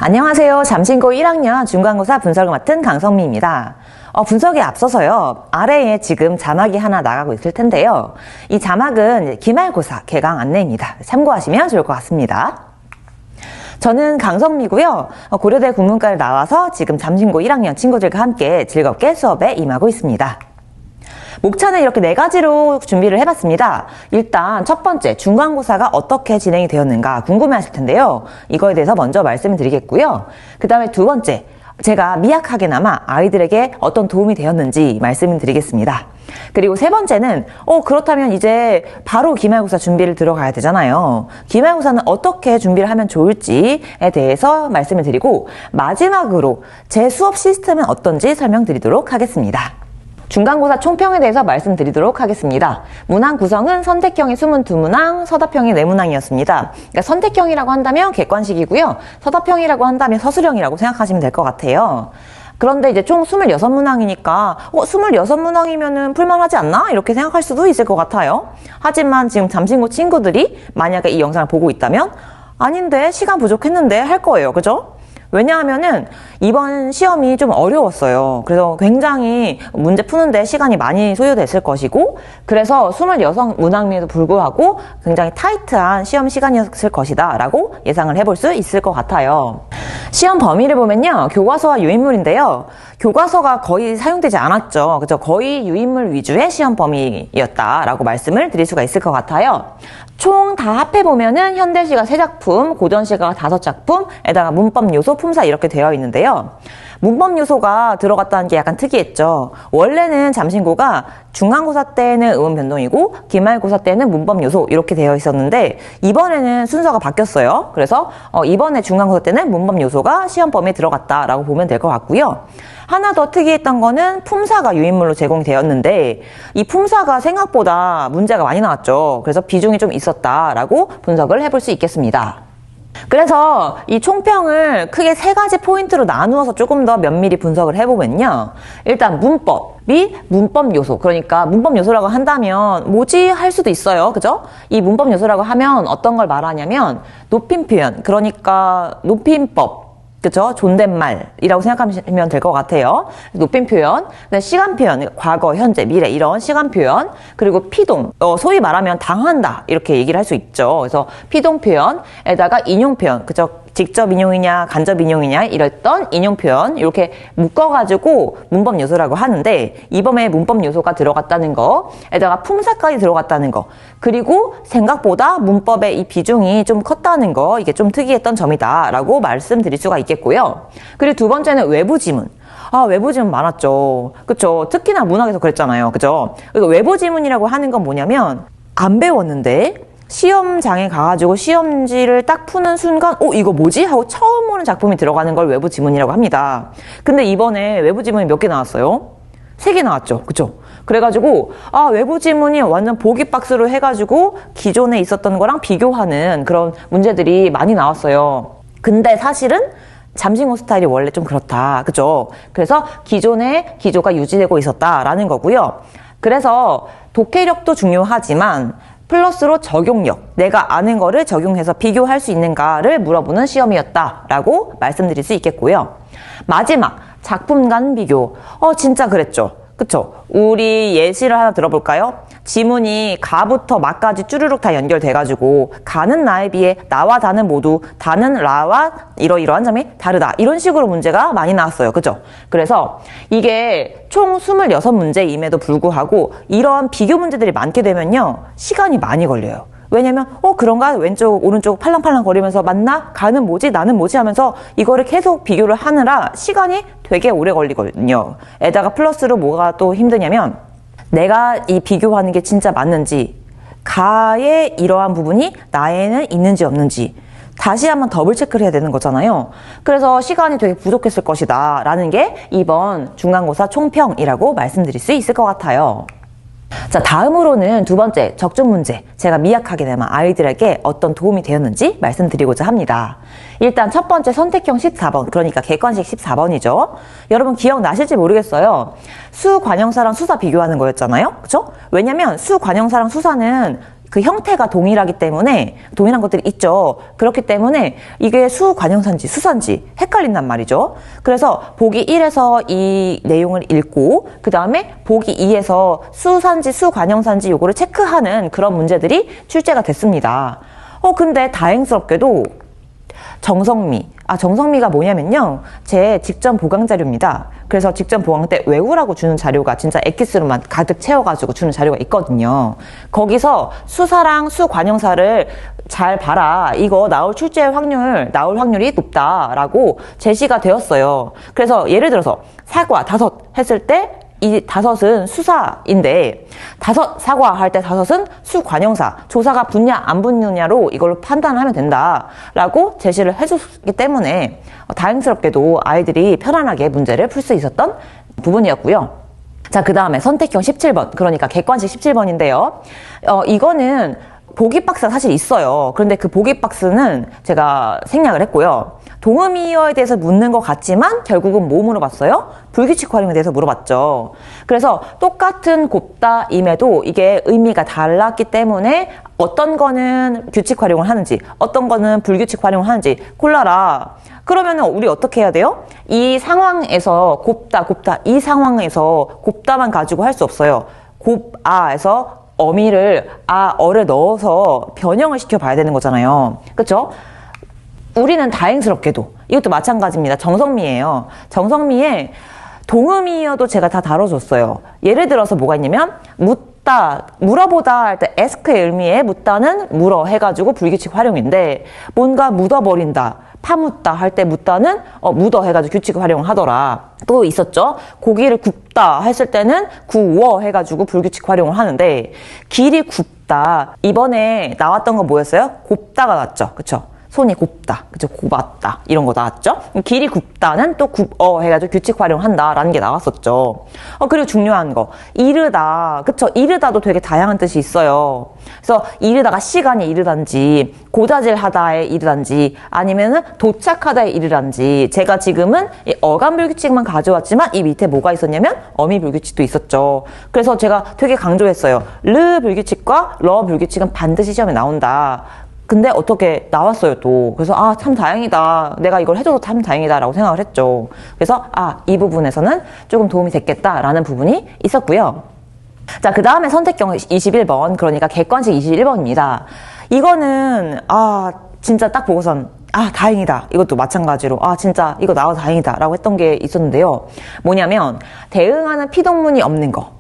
안녕하세요. 잠신고 1학년 중간고사 분석을 맡은 강성미입니다. 분석에 앞서서요. 아래에 지금 자막이 하나 나가고 있을 텐데요. 이 자막은 기말고사 개강 안내입니다. 참고하시면 좋을 것 같습니다. 저는 강성미고요. 고려대 국문과를 나와서 지금 잠신고 1학년 친구들과 함께 즐겁게 수업에 임하고 있습니다. 목차는 이렇게 4가지로 준비를 해봤습니다. 일단 첫 번째, 중간고사가 어떻게 진행이 되었는가 궁금해하실 텐데요. 이거에 대해서 먼저 말씀을 드리겠고요. 그 다음에 두 번째, 제가 미약하게나마 아이들에게 어떤 도움이 되었는지 말씀을 드리겠습니다. 그리고 세 번째는 그렇다면 이제 바로 기말고사 준비를 들어가야 되잖아요. 기말고사는 어떻게 준비를 하면 좋을지에 대해서 말씀을 드리고, 마지막으로 제 수업 시스템은 어떤지 설명드리도록 하겠습니다. 중간고사 총평에 대해서 말씀드리도록 하겠습니다. 문항 구성은 선택형의 22문항, 서답형의 4문항이었습니다. 그러니까 선택형이라고 한다면 객관식이고요. 서답형이라고 한다면 서술형이라고 생각하시면 될 것 같아요. 그런데 이제 총 26문항이니까 26문항이면은 풀만하지 않나? 이렇게 생각할 수도 있을 것 같아요. 하지만 지금 잠신고 친구들이 만약에 이 영상을 보고 있다면 아닌데 시간 부족했는데 할 거예요. 그죠? 왜냐하면은 이번 시험이 좀 어려웠어요. 그래서 굉장히 문제 푸는데 시간이 많이 소요됐을 것이고, 그래서 26문항임에도 불구하고 굉장히 타이트한 시험 시간이었을 것이다 라고 예상을 해볼 수 있을 것 같아요. 시험 범위를 보면요, 교과서와 유인물인데요. 교과서가 거의 사용되지 않았죠. 그죠? 거의 유인물 위주의 시험 범위였다라고 말씀을 드릴 수가 있을 것 같아요. 총 다 합해보면은 현대시가 3작품, 고전시가 5작품에다가 문법 요소, 품사 이렇게 되어 있는데요. 문법 요소가 들어갔다는 게 약간 특이했죠. 원래는 잠신고가 중간고사 때는 의원 변동이고 기말고사 때는 문법 요소 이렇게 되어 있었는데, 이번에는 순서가 바뀌었어요. 그래서 이번에 중간고사 때는 문법 요소가 시험 범위에 들어갔다라고 보면 될 것 같고요. 하나 더 특이했던 거는 품사가 유인물로 제공이 되었는데, 이 품사가 생각보다 문제가 많이 나왔죠. 그래서 비중이 좀 있었다라고 분석을 해볼 수 있겠습니다. 그래서 이 총평을 크게 3가지 포인트로 나누어서 조금 더 면밀히 분석을 해보면요. 일단 문법이 문법 요소, 그러니까 문법 요소라고 한다면 뭐지 할 수도 있어요. 그죠? 이 문법 요소라고 하면 어떤 걸 말하냐면 높임 표현, 그러니까 높임법, 그죠? 존댓말이라고 생각하시면 될 것 같아요. 높임 표현, 시간 표현, 과거, 현재, 미래 이런 시간 표현, 그리고 피동, 소위 말하면 당한다 이렇게 얘기를 할 수 있죠. 그래서 피동 표현에다가 인용 표현, 그죠? 직접 인용이냐 간접 인용이냐 이랬던 인용 표현 이렇게 묶어가지고 문법 요소라고 하는데, 이번에 문법 요소가 들어갔다는 거에다가 품사까지 들어갔다는 거, 그리고 생각보다 문법의 이 비중이 좀 컸다는 거, 이게 좀 특이했던 점이다 라고 말씀드릴 수가 있겠고요. 그리고 두 번째는 외부 지문. 외부 지문 많았죠. 그쵸? 특히나 문학에서 그랬잖아요. 그죠? 외부 지문이라고 하는 건 뭐냐면, 안 배웠는데 시험장에 가가지고 시험지를 딱 푸는 순간 이거 뭐지? 하고 처음 보는 작품이 들어가는 걸 외부 지문이라고 합니다. 근데 이번에 외부 지문이 몇 개 나왔어요? 3개 나왔죠. 그쵸? 그래가지고 외부 지문이 완전 보기 박스로 해가지고 기존에 있었던 거랑 비교하는 그런 문제들이 많이 나왔어요. 근데 사실은 잠신고 스타일이 원래 좀 그렇다. 그죠? 그래서 기존의 기조가 유지되고 있었다라는 거고요. 그래서 독해력도 중요하지만 플러스로 적용력, 내가 아는 거를 적용해서 비교할 수 있는가를 물어보는 시험이었다라고 말씀드릴 수 있겠고요. 마지막, 작품 간 비교. 진짜 그랬죠. 그쵸? 우리 예시를 하나 들어볼까요? 지문이 가부터 마까지 쭈르륵 다 연결돼가지고 가는 나에 비해 나와 다는 모두 다는 라와 이러이러한 점이 다르다. 이런 식으로 문제가 많이 나왔어요. 그죠? 그래서 이게 총 26문제임에도 불구하고 이런 비교 문제들이 많게 되면요, 시간이 많이 걸려요. 왜냐면 그런가? 왼쪽 오른쪽 팔랑팔랑 거리면서 맞나? 가는 뭐지? 나는 뭐지? 하면서 이거를 계속 비교를 하느라 시간이 되게 오래 걸리거든요. 에다가 플러스로 뭐가 또 힘드냐면, 내가 이 비교하는 게 진짜 맞는지, 가의 이러한 부분이 나에는 있는지 없는지 다시 한번 더블 체크를 해야 되는 거잖아요. 그래서 시간이 되게 부족했을 것이다 라는 게 이번 중간고사 총평이라고 말씀드릴 수 있을 것 같아요. 자, 다음으로는 두 번째, 적중 문제. 제가 미약하게나마 아이들에게 어떤 도움이 되었는지 말씀드리고자 합니다. 일단 첫 번째 선택형 14번, 그러니까 객관식 14번이죠. 여러분 기억나실지 모르겠어요. 수관형사랑 수사 비교하는 거였잖아요. 그쵸? 왜냐면 수관형사랑 수사는 그 형태가 동일한 것들이 있죠. 그렇기 때문에 이게 수관형산지, 수산지 헷갈린단 말이죠. 그래서 보기 1에서 이 내용을 읽고 그 다음에 보기 2에서 수산지, 수관형산지 요거를 체크하는 그런 문제들이 출제가 됐습니다. 근데 다행스럽게도 정성미가 뭐냐면요. 제 직전 보강 자료입니다. 그래서 직전 보강 때 외우라고 주는 자료가 진짜 엑기스로만 가득 채워가지고 주는 자료가 있거든요. 거기서 수사랑 수관형사를 잘 봐라. 이거 나올 확률이 높다라고 제시가 되었어요. 그래서 예를 들어서 사과 5 했을 때 이 5은 수사인데 사과 할 때 5은 수관형사, 조사가 붙냐 안 붙느냐로 이걸로 판단하면 된다라고 제시를 해줬기 때문에 다행스럽게도 아이들이 편안하게 문제를 풀 수 있었던 부분이었고요. 자, 그 다음에 선택형 17번, 그러니까 객관식 17번인데요. 이거는 보기 박스가 사실 있어요. 그런데 그 보기 박스는 제가 생략을 했고요. 동음이어에 대해서 묻는 것 같지만 결국은 뭐 물어봤어요? 불규칙 활용에 대해서 물어봤죠. 그래서 똑같은 곱다임에도 이게 의미가 달랐기 때문에 어떤 거는 규칙 활용을 하는지 어떤 거는 불규칙 활용을 하는지 골라라. 그러면 우리 어떻게 해야 돼요? 이 상황에서 곱다 이 상황에서 곱다만 가지고 할 수 없어요. 곱아에서 어를 넣어서 변형을 시켜봐야 되는 거잖아요. 그쵸? 우리는 다행스럽게도 이것도 마찬가지입니다. 정성미예요. 정성미에 동음이어도 제가 다 다뤄줬어요. 예를 들어서 뭐가 있냐면 물어보다 할 때 ask의 의미에 묻다는 물어 해가지고 불규칙 활용인데 뭔가 묻어버린다, 파묻다 할 때 묻다는 묻어 해가지고 규칙 활용을 하더라. 또 있었죠. 고기를 굽다 했을 때는 구워 해가지고 불규칙 활용을 하는데 길이 굽다 이번에 나왔던 거 뭐였어요? 곱다가 나왔죠. 그쵸? 손이 곱다, 그쵸? 곱았다 이런 거 나왔죠. 길이 굽다는 또 굽어 해가지고 규칙 활용한다라는 게 나왔었죠. 그리고 중요한 거 이르다, 그쵸? 이르다도 되게 다양한 뜻이 있어요. 그래서 이르다가 시간이 이르단지, 고자질하다에 이르단지, 아니면은 도착하다에 이르단지. 제가 지금은 이 어감 불규칙만 가져왔지만 이 밑에 뭐가 있었냐면 어미 불규칙도 있었죠. 그래서 제가 되게 강조했어요. 르 불규칙과 러 불규칙은 반드시 시험에 나온다. 근데 어떻게 나왔어요 또. 그래서 참 다행이다. 내가 이걸 해줘서 참 다행이다 라고 생각을 했죠. 그래서 이 부분에서는 조금 도움이 됐겠다라는 부분이 있었고요. 자, 그 다음에 선택형 21번, 그러니까 객관식 21번입니다. 이거는 진짜 딱 보고선 다행이다. 이것도 마찬가지로 진짜 이거 나와서 다행이다 라고 했던 게 있었는데요. 뭐냐면 대응하는 피동문이 없는 거,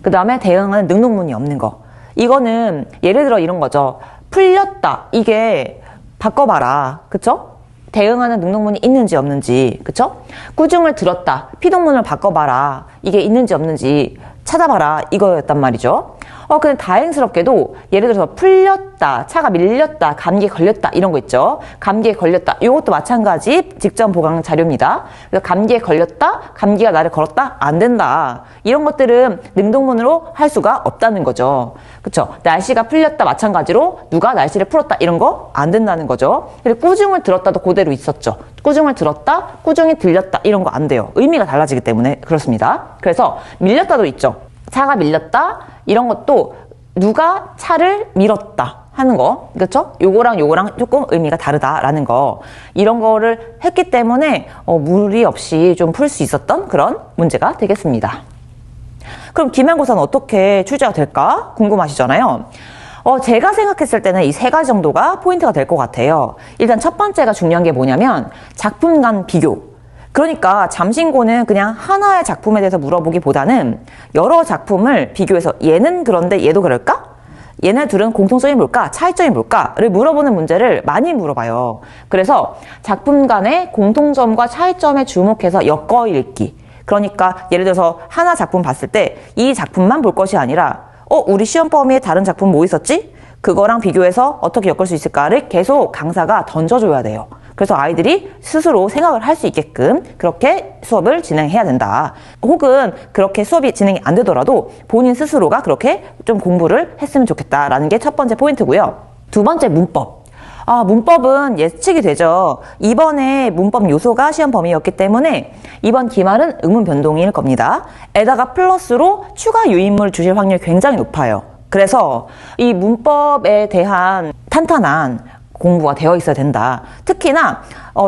그 다음에 대응하는 능동문이 없는 거. 이거는 예를 들어 이런 거죠. 풀렸다. 이게 바꿔봐라. 그쵸? 대응하는 능동문이 있는지 없는지. 그쵸? 꾸중을 들었다. 피동문을 바꿔봐라. 이게 있는지 없는지 찾아봐라. 이거였단 말이죠. 근데 다행스럽게도 예를 들어서 풀렸다, 차가 밀렸다, 감기에 걸렸다 이런 거 있죠. 감기에 걸렸다. 이것도 마찬가지 직전 보강 자료입니다. 그래서 감기에 걸렸다, 감기가 나를 걸었다, 안 된다. 이런 것들은 능동문으로 할 수가 없다는 거죠. 그쵸? 날씨가 풀렸다 마찬가지로 누가 날씨를 풀었다 이런 거 안 된다는 거죠. 그리고 꾸중을 들었다도 그대로 있었죠. 꾸중을 들었다, 꾸중이 들렸다 이런 거 안 돼요. 의미가 달라지기 때문에 그렇습니다. 그래서 밀렸다도 있죠. 차가 밀렸다 이런 것도 누가 차를 밀었다 하는 거, 그렇죠? 요거랑 조금 의미가 다르다라는 거, 이런 거를 했기 때문에 무리 없이 좀 풀 수 있었던 그런 문제가 되겠습니다. 그럼 기말고사는 어떻게 출제가 될까 궁금하시잖아요. 제가 생각했을 때는 이 3가지 정도가 포인트가 될 것 같아요. 일단 첫 번째가 중요한 게 뭐냐면 작품 간 비교. 그러니까 잠신고는 그냥 하나의 작품에 대해서 물어보기보다는 여러 작품을 비교해서 얘는 그런데 얘도 그럴까? 얘네 둘은 공통점이 뭘까? 차이점이 뭘까?를 물어보는 문제를 많이 물어봐요. 그래서 작품 간의 공통점과 차이점에 주목해서 엮어 읽기. 그러니까 예를 들어서 하나 작품 봤을 때 이 작품만 볼 것이 아니라 우리 시험 범위에 다른 작품 뭐 있었지? 그거랑 비교해서 어떻게 엮을 수 있을까를 계속 강사가 던져줘야 돼요. 그래서 아이들이 스스로 생각을 할 수 있게끔 그렇게 수업을 진행해야 된다. 혹은 그렇게 수업이 진행이 안 되더라도 본인 스스로가 그렇게 좀 공부를 했으면 좋겠다라는 게 첫 번째 포인트고요. 두 번째 문법. 문법은 예측이 되죠. 이번에 문법 요소가 시험 범위였기 때문에 이번 기말은 의문 변동일 겁니다. 에다가 플러스로 추가 유인물 주실 확률이 굉장히 높아요. 그래서 이 문법에 대한 탄탄한 공부가 되어 있어야 된다. 특히나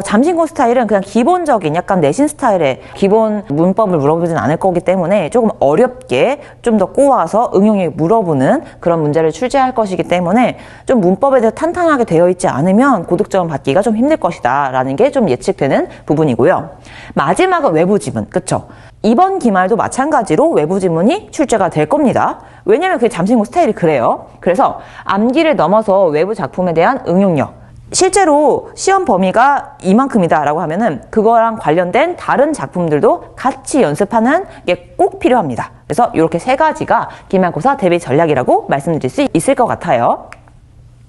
잠신고 스타일은 그냥 기본적인 약간 내신 스타일의 기본 문법을 물어보진 않을 거기 때문에 조금 어렵게 좀 더 꼬아서 응용에 물어보는 그런 문제를 출제할 것이기 때문에 좀 문법에 대해 탄탄하게 되어 있지 않으면 고득점 받기가 좀 힘들 것이다 라는 게 좀 예측되는 부분이고요. 마지막은 외부 지문, 그쵸? 이번 기말도 마찬가지로 외부 지문이 출제가 될 겁니다. 왜냐면 그게 잠신고 스타일이 그래요. 그래서 암기를 넘어서 외부 작품에 대한 응용력, 실제로 시험 범위가 이만큼이다 라고 하면은 그거랑 관련된 다른 작품들도 같이 연습하는 게 꼭 필요합니다. 그래서 이렇게 세 가지가 기말고사 대비 전략이라고 말씀드릴 수 있을 것 같아요.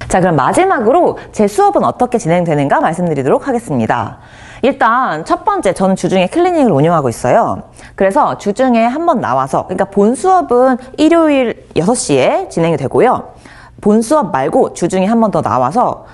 자, 그럼 마지막으로 제 수업은 어떻게 진행되는가 말씀드리도록 하겠습니다. 일단 첫 번째, 저는 주중에 클리닉을 운영하고 있어요. 그래서 주중에 한번 나와서, 그러니까 본 수업은 일요일 6시에 진행이 되고요. 본 수업 말고 주중에 한 번 더 나와서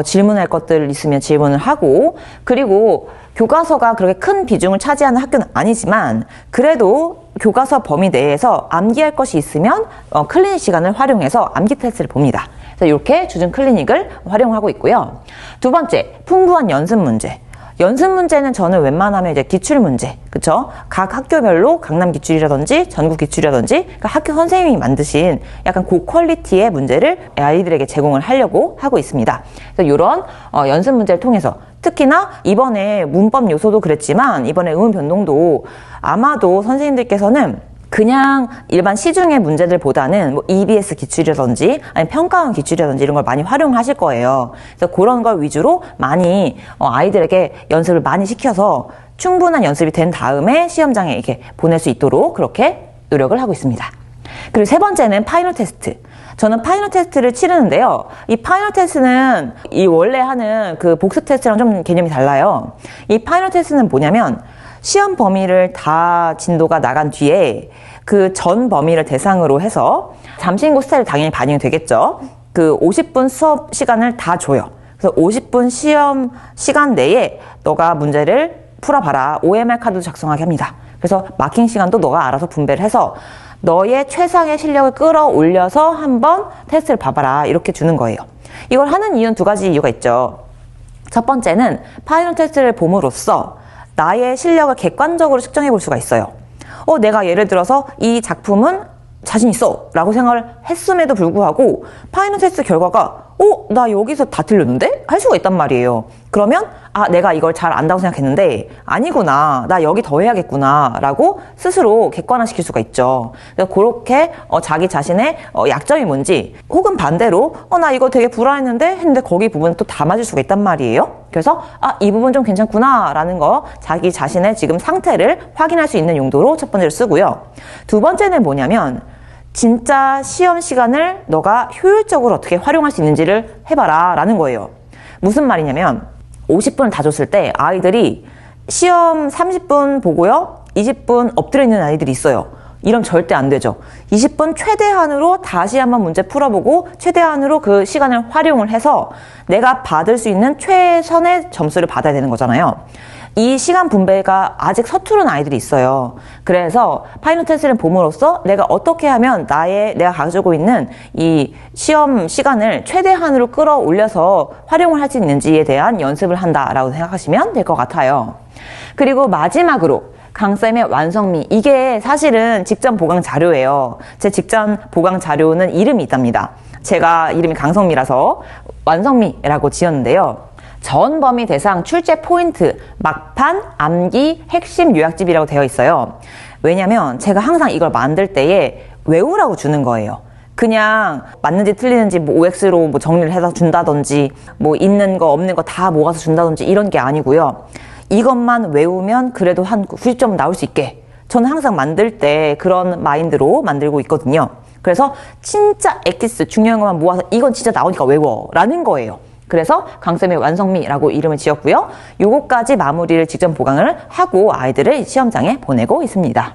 질문할 것들 있으면 질문을 하고, 그리고 교과서가 그렇게 큰 비중을 차지하는 학교는 아니지만 그래도 교과서 범위 내에서 암기할 것이 있으면 클리닉 시간을 활용해서 암기 테스트를 봅니다. 그래서 이렇게 주중 클리닉을 활용하고 있고요. 두 번째, 풍부한 연습 문제. 연습 문제는 저는 웬만하면 이제 기출 문제, 그쵸? 각 학교별로 강남 기출이라든지 전국 기출이라든지 그러니까 학교 선생님이 만드신 약간 고퀄리티의 문제를 아이들에게 제공을 하려고 하고 있습니다. 그래서 이런 연습 문제를 통해서 특히나 이번에 문법 요소도 그랬지만 이번에 응원 변동도 아마도 선생님들께서는 그냥 일반 시중의 문제들보다는 뭐 EBS 기출이라든지 아니면 평가원 기출이라든지 이런 걸 많이 활용하실 거예요. 그래서 그런 걸 위주로 많이 아이들에게 연습을 많이 시켜서 충분한 연습이 된 다음에 시험장에 이렇게 보낼 수 있도록 그렇게 노력을 하고 있습니다. 그리고 세 번째는 파이널 테스트. 저는 파이널 테스트를 치르는데요. 이 파이널 테스트는 이 원래 하는 그 복습 테스트랑 좀 개념이 달라요. 이 파이널 테스트는 뭐냐면 시험 범위를 다 진도가 나간 뒤에 그 전 범위를 대상으로 해서 잠신고 스타일이 당연히 반영이 되겠죠. 그 50분 수업 시간을 다 줘요. 그래서 50분 시험 시간 내에 너가 문제를 풀어봐라. OMR 카드도 작성하게 합니다. 그래서 마킹 시간도 너가 알아서 분배를 해서 너의 최상의 실력을 끌어올려서 한번 테스트를 봐봐라. 이렇게 주는 거예요. 이걸 하는 이유는 두 가지 이유가 있죠. 첫 번째는 파이널 테스트를 봄으로써 나의 실력을 객관적으로 측정해 볼 수가 있어요. 내가 예를 들어서 이 작품은 자신 있어 라고 생각을 했음에도 불구하고 파이널 테스트 결과가 나 여기서 다 틀렸는데? 할 수가 있단 말이에요. 그러면 내가 이걸 잘 안다고 생각했는데 아니구나, 나 여기 더 해야겠구나 라고 스스로 객관화시킬 수가 있죠. 그래서 그렇게 자기 자신의 약점이 뭔지, 혹은 반대로 나 이거 되게 불안했는데 했는데 거기 부분은 또 다 맞을 수가 있단 말이에요. 그래서 이 부분 좀 괜찮구나 라는 거, 자기 자신의 지금 상태를 확인할 수 있는 용도로 첫 번째로 쓰고요. 두 번째는 뭐냐면 진짜 시험 시간을 너가 효율적으로 어떻게 활용할 수 있는지를 해봐라 라는 거예요. 무슨 말이냐면 50분을 다 줬을 때 아이들이 시험 30분 보고요 20분 엎드려 있는 아이들이 있어요. 이러면 절대 안 되죠. 20분 최대한으로 다시 한번 문제 풀어보고 최대한으로 그 시간을 활용을 해서 내가 받을 수 있는 최선의 점수를 받아야 되는 거잖아요. 이 시간 분배가 아직 서투른 아이들이 있어요. 그래서 파이널 테스트를 봄으로써 내가 어떻게 하면 내가 가지고 있는 이 시험 시간을 최대한으로 끌어올려서 활용을 할 수 있는지에 대한 연습을 한다라고 생각하시면 될 것 같아요. 그리고 마지막으로 강쌤의 완성미. 이게 사실은 직전 보강 자료예요. 제 직전 보강 자료는 이름이 있답니다. 제가 이름이 강성미라서 완성미라고 지었는데요. 전 범위 대상 출제 포인트, 막판, 암기, 핵심 요약집이라고 되어 있어요. 왜냐면 제가 항상 이걸 만들 때에 외우라고 주는 거예요. 그냥 맞는지 틀리는지 OX로 정리를 해서 준다든지 있는 거 없는 거 다 모아서 준다든지 이런 게 아니고요. 이것만 외우면 그래도 한 90점 나올 수 있게 저는 항상 만들 때 그런 마인드로 만들고 있거든요. 그래서 진짜 엑기스 중요한 것만 모아서 이건 진짜 나오니까 외워 라는 거예요. 그래서 강쌤의 완성미라고 이름을 지었고요. 요거까지 마무리를 직전 보강을 하고 아이들을 시험장에 보내고 있습니다.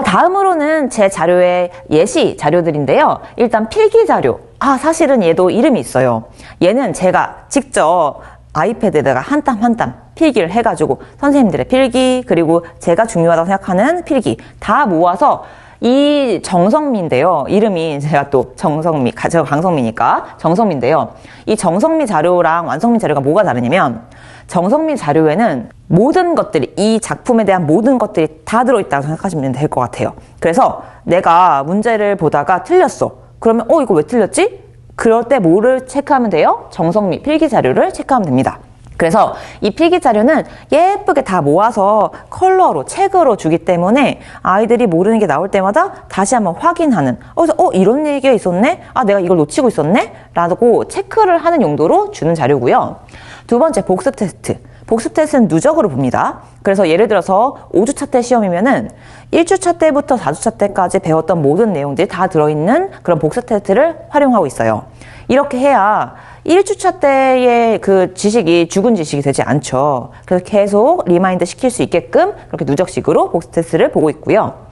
다음으로는 제 자료의 예시 자료들인데요. 일단 필기 자료. 사실은 얘도 이름이 있어요. 얘는 제가 직접 아이패드에다가 한 땀 한 땀 필기를 해가지고 선생님들의 필기 그리고 제가 중요하다고 생각하는 필기 다 모아서 이 정성미인데요. 이름이 제가 또 정성미, 제가 강성미니까 정성미인데요. 이 정성미 자료랑 완성미 자료가 뭐가 다르냐면 정성미 자료에는 모든 것들이, 이 작품에 대한 모든 것들이 다 들어있다고 생각하시면 될 것 같아요. 그래서 내가 문제를 보다가 틀렸어. 그러면 이거 왜 틀렸지? 그럴 때 뭐를 체크하면 돼요? 정성미 필기 자료를 체크하면 됩니다. 그래서 이 필기 자료는 예쁘게 다 모아서 컬러로, 책으로 주기 때문에 아이들이 모르는 게 나올 때마다 다시 한번 확인하는, 그래서 이런 얘기가 있었네? 내가 이걸 놓치고 있었네? 라고 체크를 하는 용도로 주는 자료고요. 두 번째, 복습 테스트. 복습 테스트는 누적으로 봅니다. 그래서 예를 들어서 5주차 때 시험이면은 1주차 때부터 4주차 때까지 배웠던 모든 내용들이 다 들어있는 그런 복습 테스트를 활용하고 있어요. 이렇게 해야 1주차 때의 그 지식이 죽은 지식이 되지 않죠. 그래서 계속 리마인드 시킬 수 있게끔 그렇게 누적식으로 복습 테스트를 보고 있고요.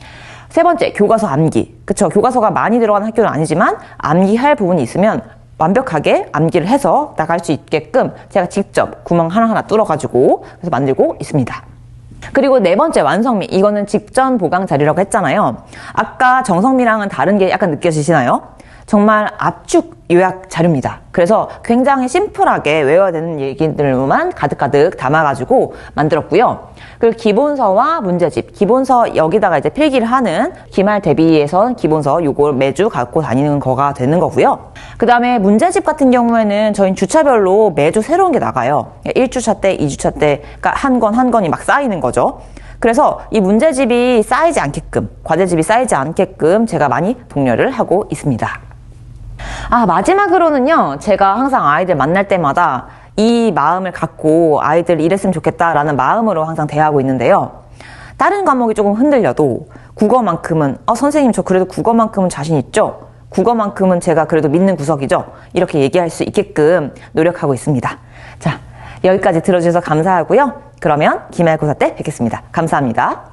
세 번째, 교과서 암기. 그쵸? 교과서가 많이 들어가는 학교는 아니지만 암기할 부분이 있으면 완벽하게 암기를 해서 나갈 수 있게끔 제가 직접 구멍 하나하나 뚫어가지고 그래서 만들고 있습니다. 그리고 네 번째, 완성미. 이거는 직전 보강 자료라고 했잖아요. 아까 정성미랑은 다른 게 약간 느껴지시나요? 정말 압축 요약 자료입니다. 그래서 굉장히 심플하게 외워야 되는 얘기들만 가득가득 담아가지고 만들었고요. 그리고 기본서와 문제집, 기본서 여기다가 이제 필기를 하는 기말 대비해서 기본서 요걸 매주 갖고 다니는 거가 되는 거고요. 그 다음에 문제집 같은 경우에는 저희 주차별로 매주 새로운 게 나가요. 1주차 때, 2주차 때, 그러니까 한 권이 막 쌓이는 거죠. 그래서 이 문제집이 쌓이지 않게끔, 과제집이 쌓이지 않게끔 제가 많이 독려를 하고 있습니다. 마지막으로는요, 제가 항상 아이들 만날 때마다 이 마음을 갖고 아이들 이랬으면 좋겠다라는 마음으로 항상 대하고 있는데요. 다른 과목이 조금 흔들려도 국어만큼은 선생님 저 그래도 국어만큼은 자신 있죠? 국어만큼은 제가 그래도 믿는 구석이죠? 이렇게 얘기할 수 있게끔 노력하고 있습니다. 자, 여기까지 들어주셔서 감사하고요. 그러면 기말고사 때 뵙겠습니다. 감사합니다.